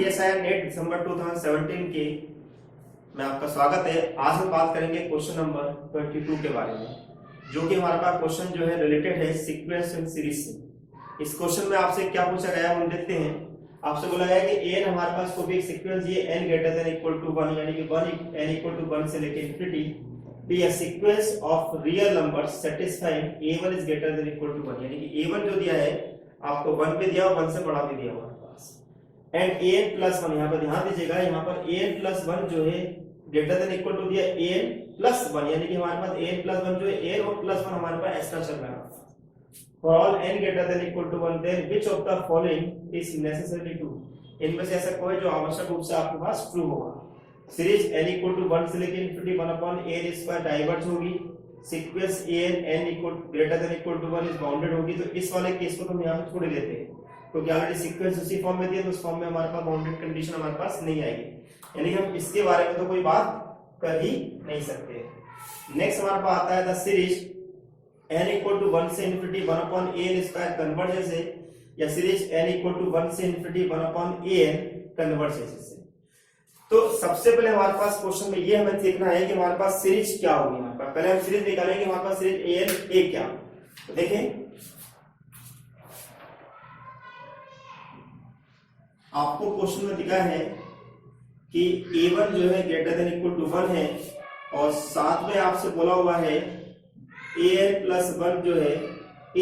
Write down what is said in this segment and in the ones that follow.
CSIR net दिसंबर 2017 के में आपका स्वागत है। आज हम बात करेंगे क्वेश्चन नंबर 22 के बारे में, जो कि हमारा क्वेश्चन जो है रिलेटेड है सीक्वेंस एंड सीरीज से। इस क्वेश्चन में आपसे क्या पूछा गया है हम देखते हैं। आपसे बोला गया है कि n हमारे पास कोई भी एक सीक्वेंस ये n greater than equal to 1 यानी कि 1 n इक्वल टू 1 से लेके infinity be a sequence of real numbers satisfying a1 is greater than equal to 1 यानी कि a1 जो दिया है आपको 1 पे दिया और 1 से बड़ा भी दिया हुआ है एंड an प्लस 1, यहाँ पर ध्यान दीजिएगा, यहाँ पर an प्लस 1 जो है ग्रेटर देन इक्वल टू दिया an प्लस 1 यानी कि हमारे पास an प्लस 1 जो है an और प्लस 1 हमारे पास एक्स्ट्रा चल रहा है। For all n greater than equal to 1 then which of the following is necessary true, इनमें से ऐसा कोई जो आवश्यक रूप से आपके पास ट्रू होगा। सीरीज n इक्वल टू 1 से लेकर infinity 1 upon an square diverge होगी। Sequence n equal greater than equal to 1 is bounded होगी। तो इस वाले केस को हम यहां पे छोड़ देते हैं क्योंकि ऑलरेडी सीक्वेंस उसी फॉर्म में दिया, तो उस फॉर्म में हमारे पास बाउंडेड कंडीशन हमारे पास नहीं आएगी, यानी कि हम इसके बारे में तो कोई बात कर ही नहीं सकते। नेक्स्ट हमारे पास आता है the series n equal to 1 से infinity 1 upon an square convergence है, या सीरीज n इक्वल टू 1 से इंफिनिटी 1 अपॉन an कन्वर्जेंस है। तो सबसे पहले हमारे पास क्वेश्चन में ये हमें देखना है कि हमारे पास सीरीज क्या होगी। हमारे पास पहले हम सीरीज निकालेंगे, हमारे पास सीरीज an a क्या, तो देखें आपको क्वेश्चन में दिखा है कि a1 जो है ग्रेटर देन इक्वल टू 1 है और साथ में आपसे बोला हुआ है an प्लस 1 जो है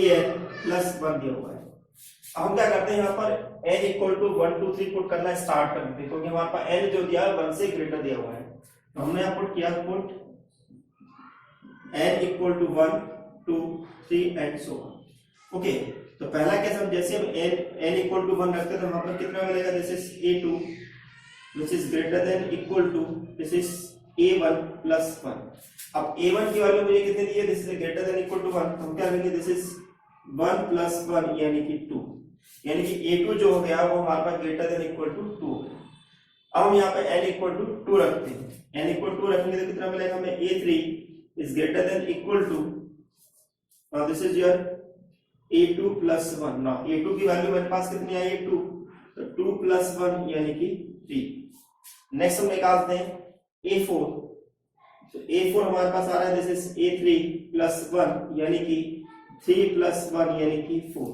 an प्लस 1 दिया हुआ है। अब हम क्या करते हैं, यहाँ पर n इक्वल टू 1 2 3 पुट करना स्टार्ट कर देते हैं क्योंकि हमारे पास n जो दिया 1 से ग्रेटर दिया हुआ है। तो हमने यहाँ पुट किया put n equal to 1 2 3 and so on. Okay, तो पहला केस हम जैसे हम n इक्वल टू 1 रखते हैं तो वहां पर कितना मिलेगा, this is a2 which is greater than equal to this is a1 plus 1। अब a1 की वैल्यू मुझे कितनी दी है, this is greater than equal to 1, तो हम क्या करेंगे, दिस इज 1 प्लस 1 यानी कि 2, यानी कि a2 जो हो गया वो हमारे पास ग्रेटर देन इक्वल टू 2। अब हम यहाँ पे n इक्वल टू 2 रखते हैं, n इक्वल 2 रखेंगे तो कितना मिलेगा हमें, a3 is greater than equal to this is your a2 plus 1। Now a2 की वैल्यू मेरे पास कितनी आई है 2, तो 2 प्लस 1 यानी कि 3। नेक्स्ट हम निकालते हैं a4, तो a4 हमारे पास आ रहा है दिस इज a3 प्लस 1 यानी कि 3 प्लस 1 यानी कि 4,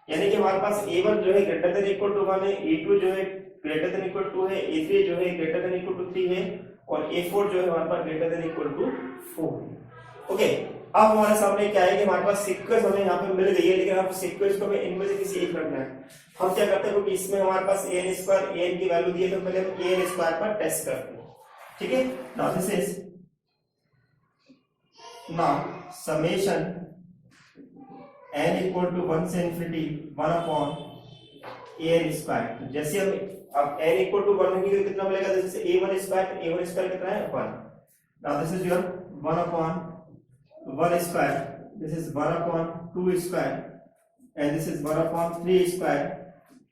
यानी कि हमारे पास a1 जो है ग्रेटर देन इक्वल टू 1 है, a2 जो है ग्रेटर देन इक्वल टू है, a3 जो है ग्रेटर देन इक्वल टू 3 है और a4 जो है हमारे पास greater than equal to 4। Okay, अब हमारे सामने क्या है कि हमारे पास सीक्वेंस हमें यहाँ पे मिल गई है, लेकिन आप सीक्वेंस को हमें इनमें से किसी एक रखना है। हम क्या करते हैं क्योंकि इसमें हमारे पास an स्क्वायर an की वैल्यू दी है तो पहले हम an स्क्वायर पर टेस्ट करते हैं। ठीक है, now this is now summation n equal to 1 से इंफिनिटी 1 अपॉन an स्क्वायर। जैसे हम अब n इक्वल टू 1 रखेंगे तो कितना मिलेगा, जैसे a1 स्क्वायर, तो a1 स्क्वायर कितना है 1। Now this is your 1 upon 1 square, this is 1 upon 2 square and this is 1 upon 3 square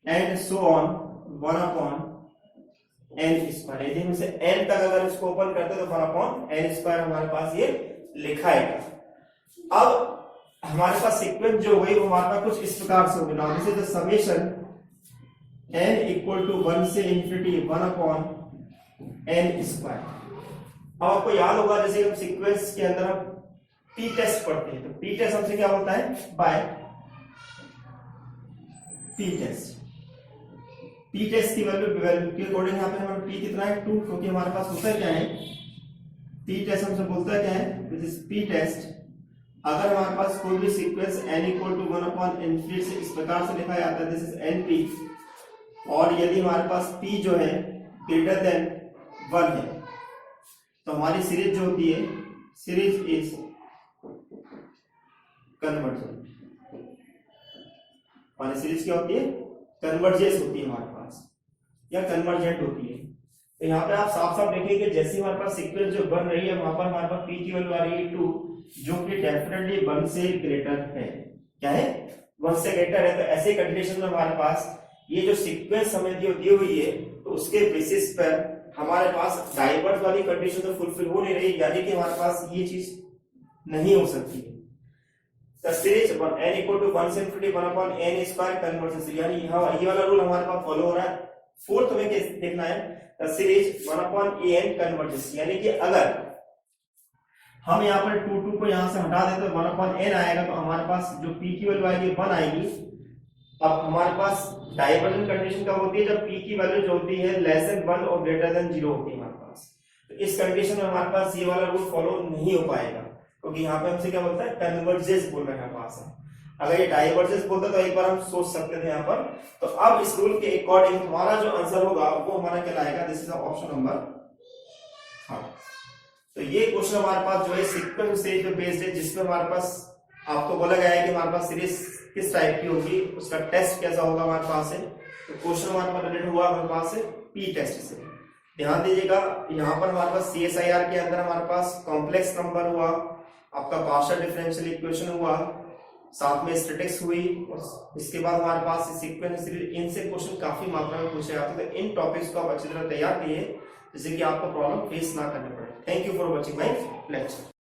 and so on 1 upon n square। यदि हम इसे n तक अगर इसको ओपन करते तो 1 upon n square हमारे पास ये लिखा है। अब हमारे पास सीक्वेंस जो हुई वो हमारे पास कुछ इस प्रकार से होगी। Now this is the summation n equal to 1 से इंफिनिटी 1 upon n स्क्वायर। अब आपको याद होगा जैसे हम सीक्वेंस के अंदर हम p टेस्ट पढ़ते हैं, तो p टेस्ट हमसे क्या होता है, by p test. p test की वैल्यू के अकॉर्डिंग यहाँ पे हमारा p कितना है 2, क्योंकि हमारे पास होता है क्या है, p टेस्ट हमसे बोलता है क्या है, दिस इज p टेस्ट। अगर हमारे पास कोई भी sequence n equal to 1 upon n से इस प्रकार से लिखा जाता है, दिस इज np, और यदि हमारे पास p जो है ग्रेटर देन 1 है तो हमारी सीरीज जो होती है, सीरीज इज कन्वर्जेंट। हमारी सीरीज क्या होती है, कन्वर्जेंस होती है हमारे पास, या कन्वर्जेंट होती है। तो यहाँ पे आप साफ साफ देखेंगे जैसे हमारे पास सीक्वेंस जो बन रही है वहां पर हमारे पास p की वैल्यू आ रही है 2, जो कि डेफिनेटली 1 से ग्रेटर है। क्या है, 1 से ग्रेटर है। तो ऐसे कंडीशन में हमारे पास ये जो सीक्वेंस हमें दी हुई है तो उसके बेसिस पर हमारे पास डाइवर्स वाली कंडीशन तो फुलफिल हो नहीं रही, यानी कि हमारे पास ये चीज नहीं हो सकती है। The series n equal to 1 से infinity 1 upon n square converges, यानी यहाँ ये वाला रूल हमारे पास फॉलो हो रहा है। फोर्थ में देखना है द सीरीज 1/an कन्वर्जेस, यानी कि अगर हम यहाँ पर 2 को यहाँ से हटा दें तो 1/n आएगा, तो हमारे पास जो p की वैल्यू आएगी 1 आएगी। अब हमारे पास डाइवर्जेंट कंडीशन कब होती है, जब p की वैल्यू जो होती है लेस देन 1 और ग्रेटर देन 0 होती है हमारे पास। तो इस कंडीशन में हमारे पास ये वाला रूल फॉलो नहीं हो पाएगा, क्योंकि यहाँ पे हमसे क्या बोलता है, कन्वर्जेंस बोल रहे हैं पास है। अगर ये डाइवर्जेंस बोलता तो एक बार हम सोच सकते थे यहाँ पर। तो अब इस रूल के अकॉर्डिंग हमारा जो आंसर होगा वो हमारा क्या लाएगा, दिस इज ऑप्शन नंबर। हाँ, तो ये क्वेश्चन हमारे पास जो है सीक्वेंस से जो बेस्ड है, जिसमें हमारे पास आपको बोला गया है कि हमारे पास सीरीज किस टाइप की होगी, उसका टेस्ट कैसा होगा हमारे पास है। तो क्वेश्चन हमारे पास रिलेटेड हुआ हमारे पास है पी टेस्ट से। ध्यान दीजिएगा, यहाँ पर हमारे पास CSIR के अंदर हमारे पास कॉम्प्लेक्स नंबर हुआ, आपका पार्शियल डिफरेंशियल इक्वेशन हुआ, साथ में स्टैटिक्स हुई, और इसके बाद हमारे पास सीक्वेंस सीरीज, इनसे क्वेश्चन काफी मात्रा में पूछे जाते हैं। तो इन टॉपिक्स को आप अच्छी तरह तैयार किए जिससे कि आपको प्रॉब्लम फेस ना करनी पड़े। Thank you for watching my lecture.